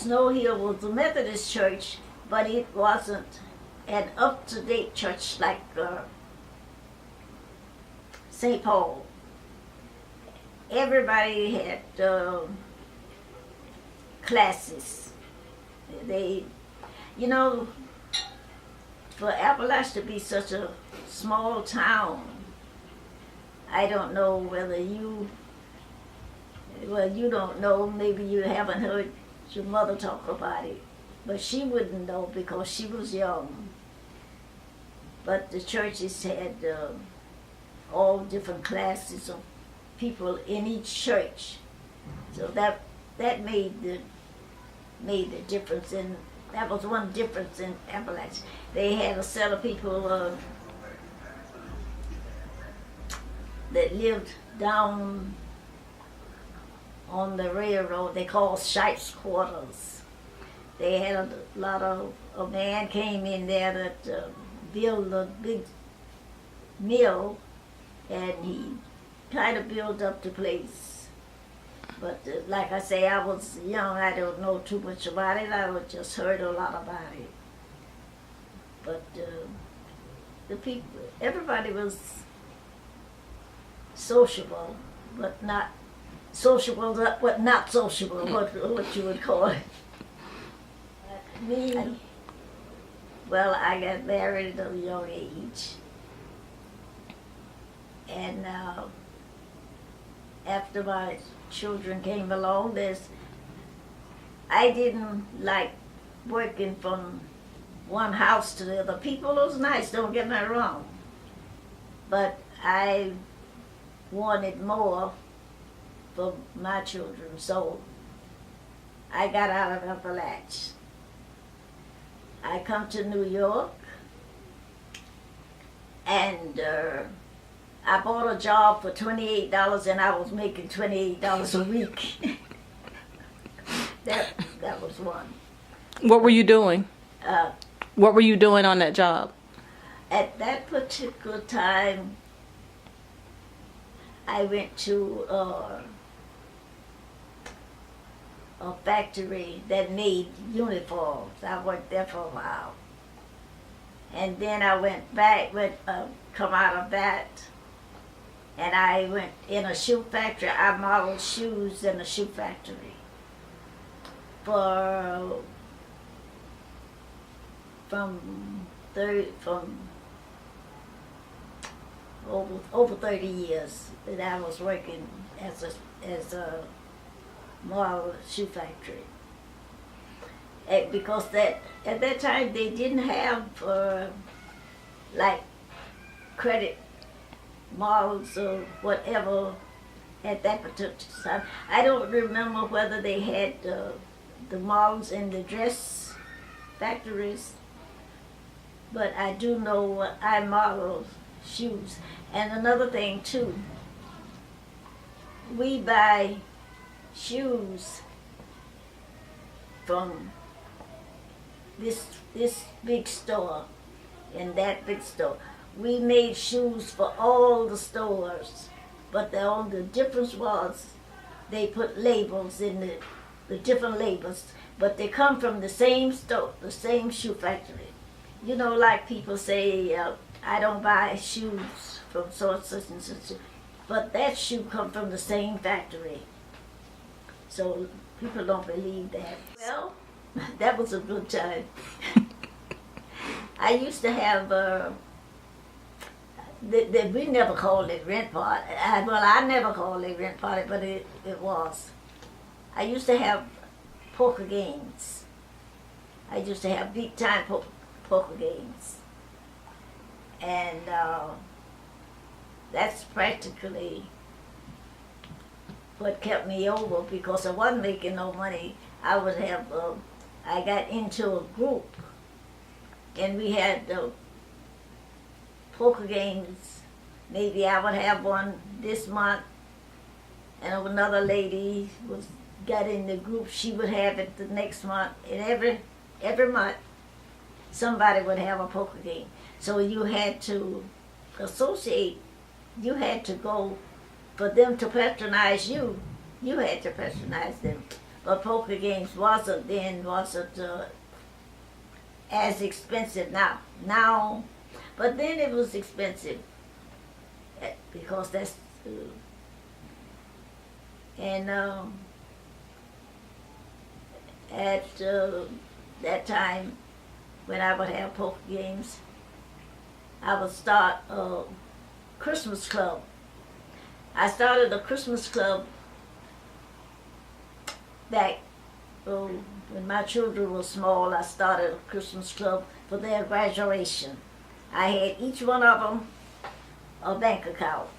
Snow Hill was a Methodist church, but it wasn't an up-to-date church like St. Paul. Everybody had classes. They, you know, for Appalachia to be such a small town, I don't know whether you, well, you don't know, maybe you haven't heard your mother talk about it, but she wouldn't know because she was young. But the churches had all different classes of people in each church, so that made the difference. And that was one difference in Appalachia. They had a set of people that lived down on the railroad. They called Shipe's Quarters. They had a lot of, a man came in there that built a big mill, and he tried to build up the place. But like I say, I was young, I don't know too much about it. I just heard a lot about it. But the people, everybody was sociable, but not sociable, but not sociable, what you would call it. Me, well, I got married at a young age. And after my children came along, I didn't like working from one house to the other. People was nice, don't get me wrong. But I wanted more for my children, so I got out of Appalachia. I come to New York, and I bought a job for $28, and I was making $28 a week. that was one. What were you doing? Uh, What were you doing on that job? At that particular time, I went to a factory that made uniforms. I worked there for a while. And then I went back, come out of that, and I went in a shoe factory. I modeled shoes in a shoe factory from over 30 years that I was working as a model shoe factory. Because at that time they didn't have like credit models or whatever at that particular time. I don't remember whether they had the models in the dress factories, but I do know I modeled shoes. And another thing too, we buy shoes from this big store and that big store. We made shoes for all the stores, but the only difference was they put labels in the different labels, but they come from the same store, the same shoe factory. You know, like people say, I don't buy shoes from such and such, but that shoe come from the same factory. So people don't believe that. Well, that was a good time. I used to have, we never called it rent party. I never called it rent party, but it was. I used to have poker games. I used to have big time poker games. And that's practically what kept me over, because I wasn't making no money. I would have, I got into a group, and we had poker games. Maybe I would have one this month, and another lady got in the group, she would have it the next month, and every month somebody would have a poker game. So you had to associate, you had to go, for them to patronize you, you had to patronize them. But poker games wasn't as expensive now, but then it was expensive because that's and at that time when I would have poker games, I would start a Christmas club. I started a Christmas club back when my children were small. I started a Christmas club for their graduation. I had each one of them a bank account.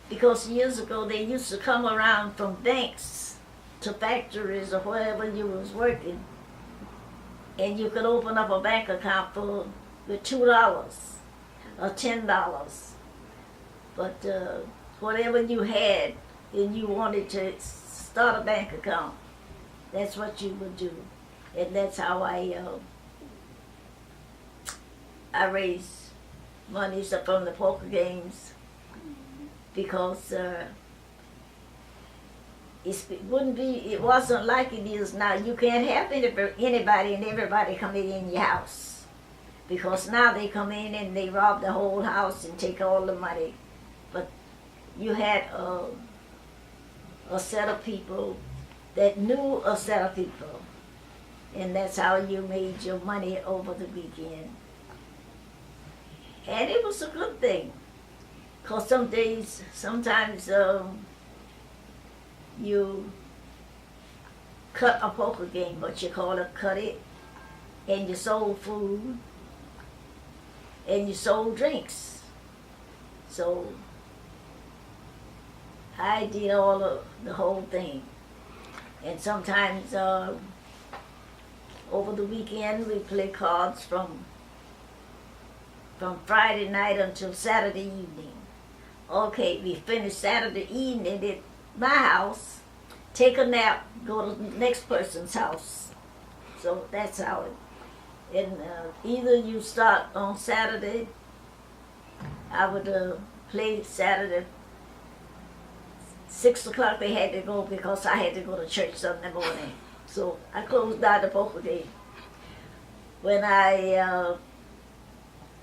Because years ago they used to come around from banks to factories or wherever you was working, and you could open up a bank account with $2 or $10. But whatever you had and you wanted to start a bank account, that's what you would do. And that's how I raised money from the poker games, because it wasn't like it is now. You can't have anybody and everybody coming in your house, because now they come in and they rob the whole house and take all the money. But you had a set of people that knew a set of people, and that's how you made your money over the weekend. And it was a good thing, because sometimes you cut a poker game, but you call it cut it, and you sold food, and you sold drinks. So I did all of the whole thing. And sometimes over the weekend we play cards from Friday night until Saturday evening. Okay, we finish Saturday evening at my house, take a nap, go to the next person's house. So that's how it. And either you start on Saturday, I would play Saturday. 6 o'clock they had to go because I had to go to church Sunday morning. So I closed down the poker game. When I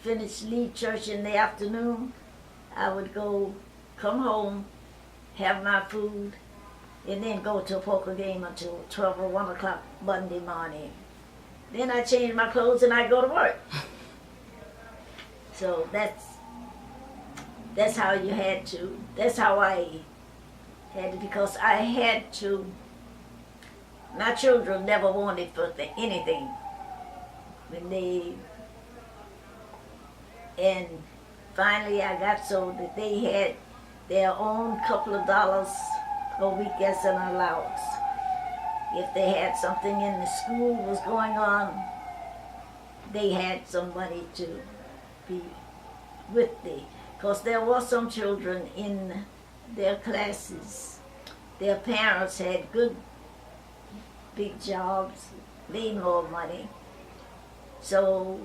leave church in the afternoon, I would come home, have my food, and then go to a poker game until 12 or 1 o'clock Monday morning. Then I change my clothes and I go to work. So that's how you had to, that's how I had to, because I had to, my children never wanted for anything. And finally I got so that they had their own couple of dollars a week as an allowance. If they had something in the school was going on, they had some money to be with me. Because there were some children in their classes, their parents had good big jobs, made more money. So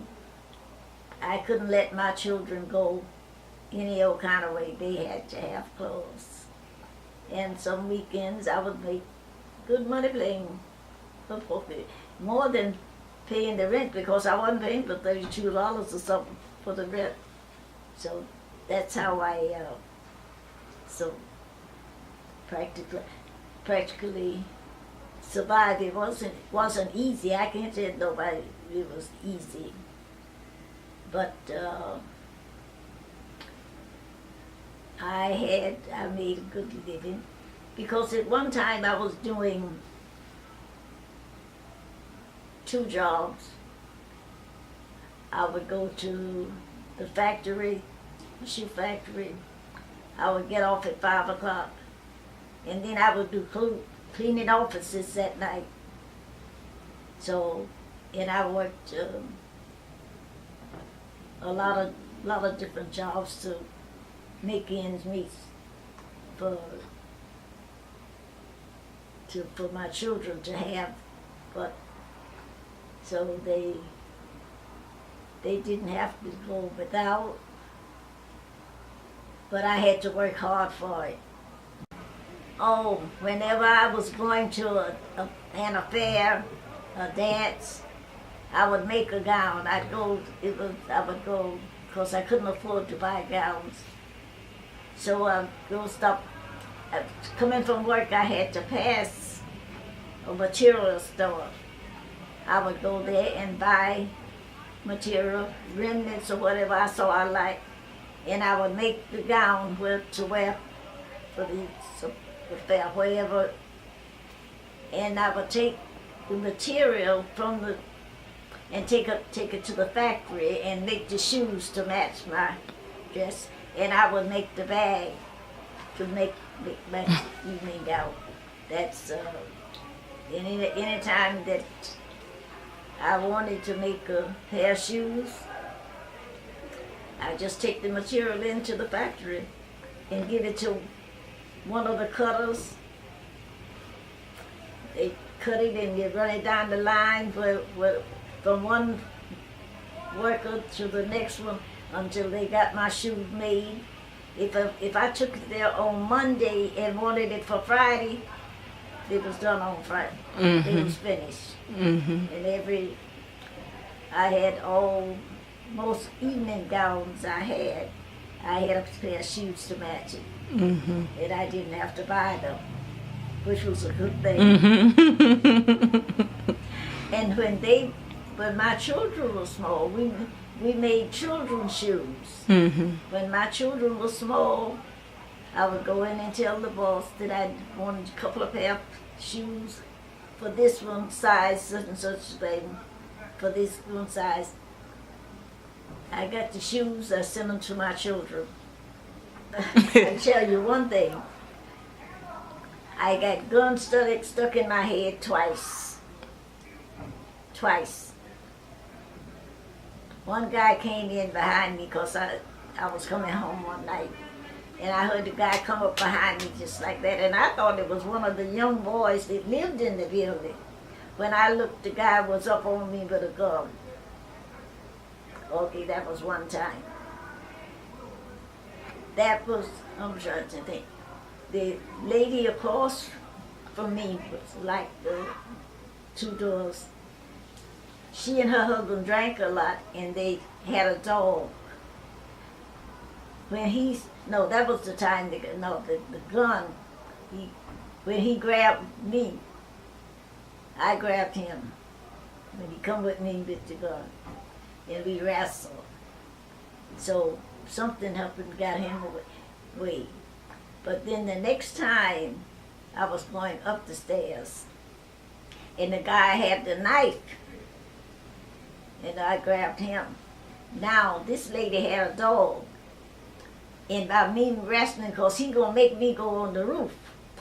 I couldn't let my children go any old kind of way. They had to have clothes. And some weekends I would make good money playing for poker, more than paying the rent, because I wasn't paying for $32 or something for the rent. So that's how I practically survived. It wasn't easy. I can't tell nobody it was easy, but I made a good living, because at one time I was doing 2 jobs. I would go to the factory, the shoe factory. I would get off at 5 o'clock, and then I would do cleaning offices that night. So, and I worked a lot of different jobs to make ends meet for my children to have, but so they didn't have to go without, but I had to work hard for it. Oh, whenever I was going to an affair, a dance, I would make a gown. I would go, because I couldn't afford to buy gowns. So I'd go stop, uh, coming from work, I had to pass a material store. I would go there and buy material, remnants or whatever I saw I liked, and I would make the gown to wear for the fair, wherever, and I would take the material and take it to the factory and make the shoes to match my dress, and I would make the bag to make my evening gown. That's any time that I wanted to make a pair of shoes, I just take the material into the factory and give it to one of the cutters. They cut it and you run it down the line from one worker to the next one until they got my shoes made. If I took it there on Monday and wanted it for Friday, it was done on Friday. Mm-hmm. It was finished. Mm-hmm. And I had most evening gowns I had a pair of shoes to match it. Mm-hmm. And I didn't have to buy them, which was a good thing. Mm-hmm. And when my children were small, we made children's shoes. Mm-hmm. When my children were small, I would go in and tell the boss that I wanted a couple of pair of shoes for this one size, such and such thing, for this one size. I got the shoes, I sent them to my children. I tell you one thing, I got gun stuck in my head twice. Twice. One guy came in behind me because I was coming home one night, and I heard the guy come up behind me just like that, and I thought it was one of the young boys that lived in the building. When I looked, the guy was up on me with a gun. Okay, that was one time. I'm trying to think. The lady across from me was like the two doors. She and her husband drank a lot, and they had a dog. That was the time, the gun, when he grabbed me, I grabbed him. When he come with me with the gun, and we wrestled. So something happened, got him away. But then the next time, I was going up the stairs, and the guy had the knife, and I grabbed him. Now, this lady had a dog, and by me wrestling, because he gonna make me go on the roof.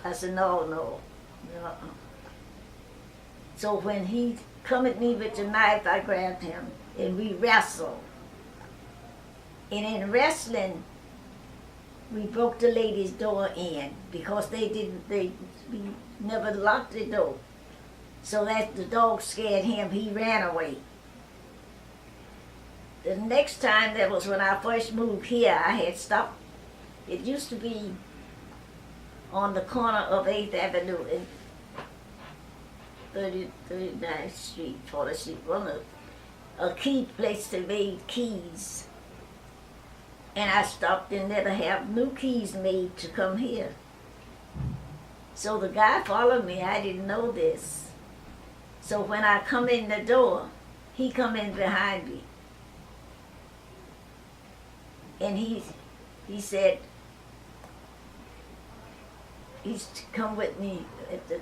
I said, no. So when he come at me with the knife, I grabbed him, and we wrestled. And in wrestling, we broke the lady's door in, because we never locked the door. So that the dog scared him, he ran away. The next time, that was when I first moved here, I had stopped. It used to be on the corner of 8th Avenue and 39th Street, 40th Street, a key place to made keys. And I stopped in there to have new keys made to come here. So the guy followed me, I didn't know this. So when I come in the door, he come in behind me. And he said, he's to come with me with the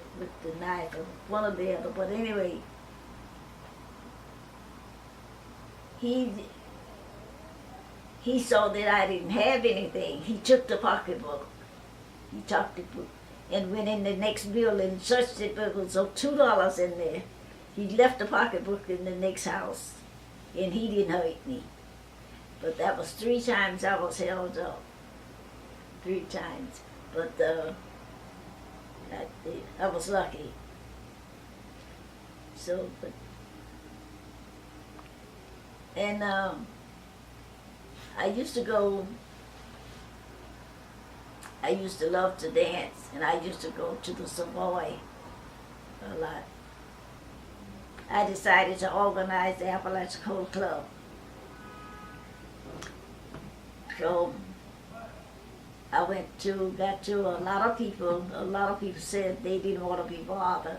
knife, or one or the other. But anyway, he saw that I didn't have anything. He took the pocketbook. He took the book and went in the next building, searched it, but it was $2 in there. He left the pocketbook in the next house, and he didn't hurt me. But that was 3 times I was held up. 3 times. But I was lucky. So, I used to go I used to love to dance, and I used to go to the Savoy a lot. I decided to organize the Apalachicola Club. So I got to a lot of people. A lot of people said they didn't want to be bothered.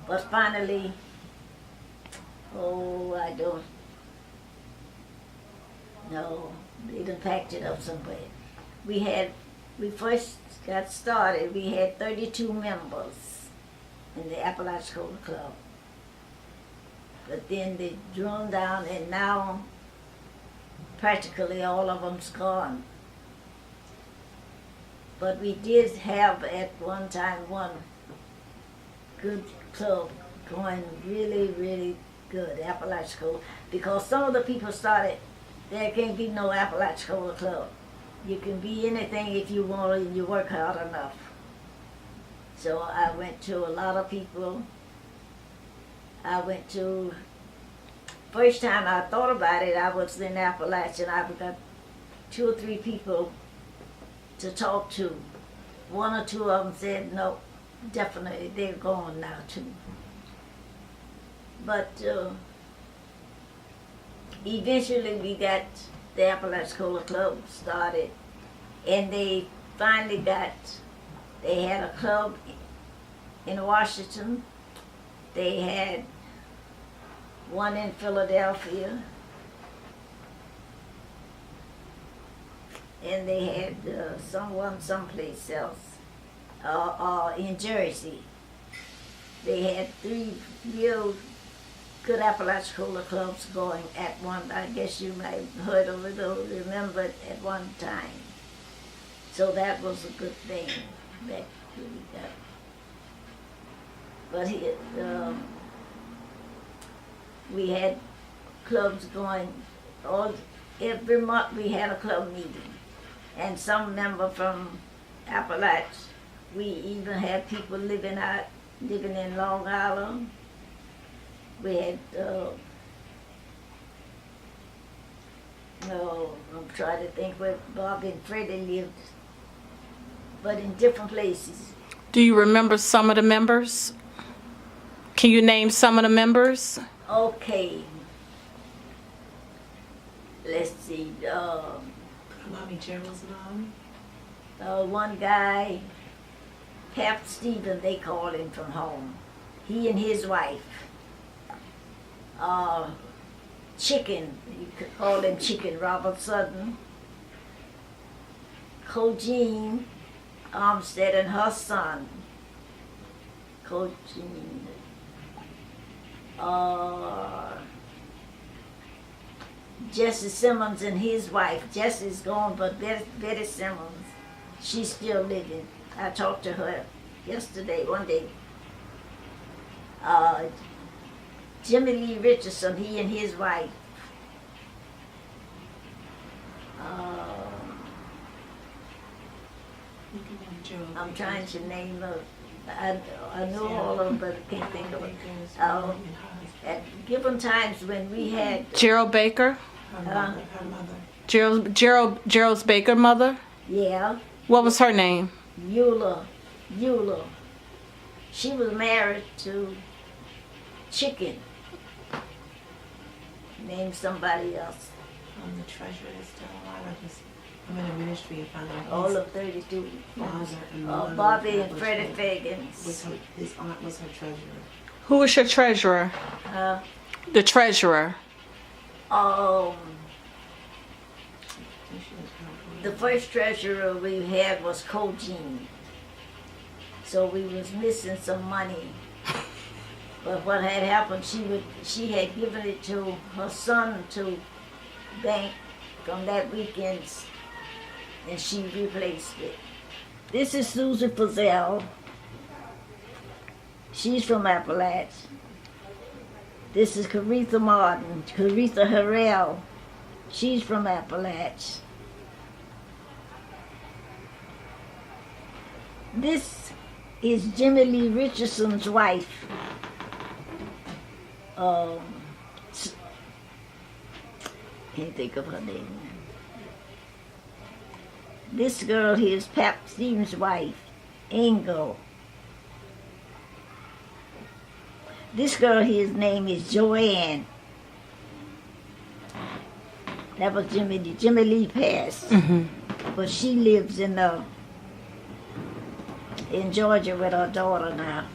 But finally, I don't know. They done packed it up somewhere. We first got started, we had 32 members in the Apalachicola Club. But then they drew down, and now practically all of them's gone. But we did have at one time one good club going really, really good, Apalachicola, because some of the people started, there can't be no Apalachicola Club. You can be anything if you want and you work hard enough. So I went to a lot of people. First time I thought about it, I was in Appalachia, and I got 2 or 3 people to talk to. 1 or 2 of them said, no, definitely, they're gone now too. But eventually we got the Apalachicola Club started, and they finally they had a club in Washington, they had one in Philadelphia, and they had someplace else, in Jersey. They had 3 real good Apalachicola clubs going at one. I guess you might have heard of it or remember it at one time. So that was a good thing that we got. But we had clubs going every month. We had a club meeting, and some member from Appalachia. We even had people living in Long Island. We had I'm trying to think where Bob and Freddie lived, but in different places. Do you remember some of the members? Can you name some of the members? Okay. Let's see. Mommy Gerald's mom. One guy, Cap Stephen, they called him from home. He and his wife. Chicken, you could call him Chicken, Robert Sutton. Cogene Armstead and her son. Cogene. Jesse Simmons and his wife. Jesse's gone, but Betty Simmons, she's still living. I talked to her one day. Jimmy Lee Richardson, he and his wife. I'm trying to name them. I know all of them, but I can't think of it. At given times when we had Gerald Baker? Her mother. Gerald's Baker mother? Yeah, What was her name? Eula. She was married to Chicken. Name somebody else. The treasurer is still alive. I'm in a ministry and found out All of 32. father and mother Bobby and was Freddie her- Fagans. His aunt was her treasurer. Who was your treasurer? The treasurer. Um, I think she was probably- the first treasurer we had was Cogene. So we was missing some money. But what had happened, she had given it to her son to bank from that weekend's, and she replaced it. This is Susie Fazell. She's from Appalachia. This is Caretha Martin, Caretha Harrell. She's from Appalachia. This is Jimmy Lee Richardson's wife. Can't think of her name. This girl here is Pap Stevens' wife, Ingo. This girl here's name is Joanne. That was Jimmy Lee passed. But she lives in Georgia with her daughter now.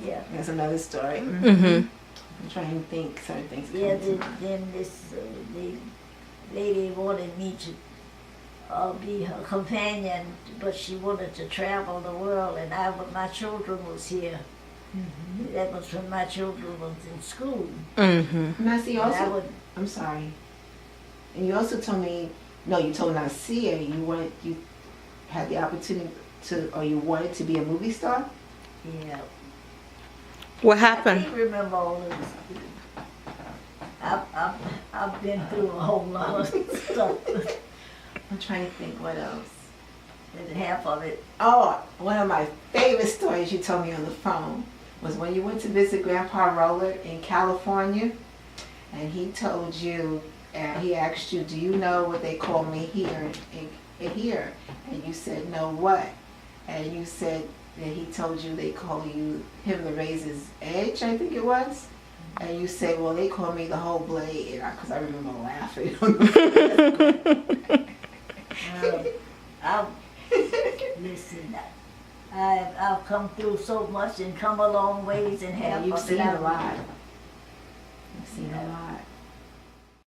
Yeah. That's another story. Mm-hmm. I'm trying to think certain things. Yeah, then this the lady wanted me to be her companion, but she wanted to travel the world, and my children was here. That was when my children was in school. Mm-hmm. Now, see, And I also, would, I'm sorry. And you also told me, no, you told Nasia you had the opportunity to, or you wanted to be a movie star? yeah. What I happened? can't remember all of this. I've been through a whole lot of stuff. I'm trying to think what else. And half of it. Oh, one of my favorite stories you told me on the phone was when you went to visit Grandpa Roller in California, and he told you, and he asked you, do you know what they call me here in here? And you said, no, what? And you said that he told you they call him the Razor's Edge, I think it was. And you said, well, they call me the whole blade, because I remember laughing. Listen, I've come through so much and come a long ways and Yeah, half you've of seen it. a lot. You've seen a lot.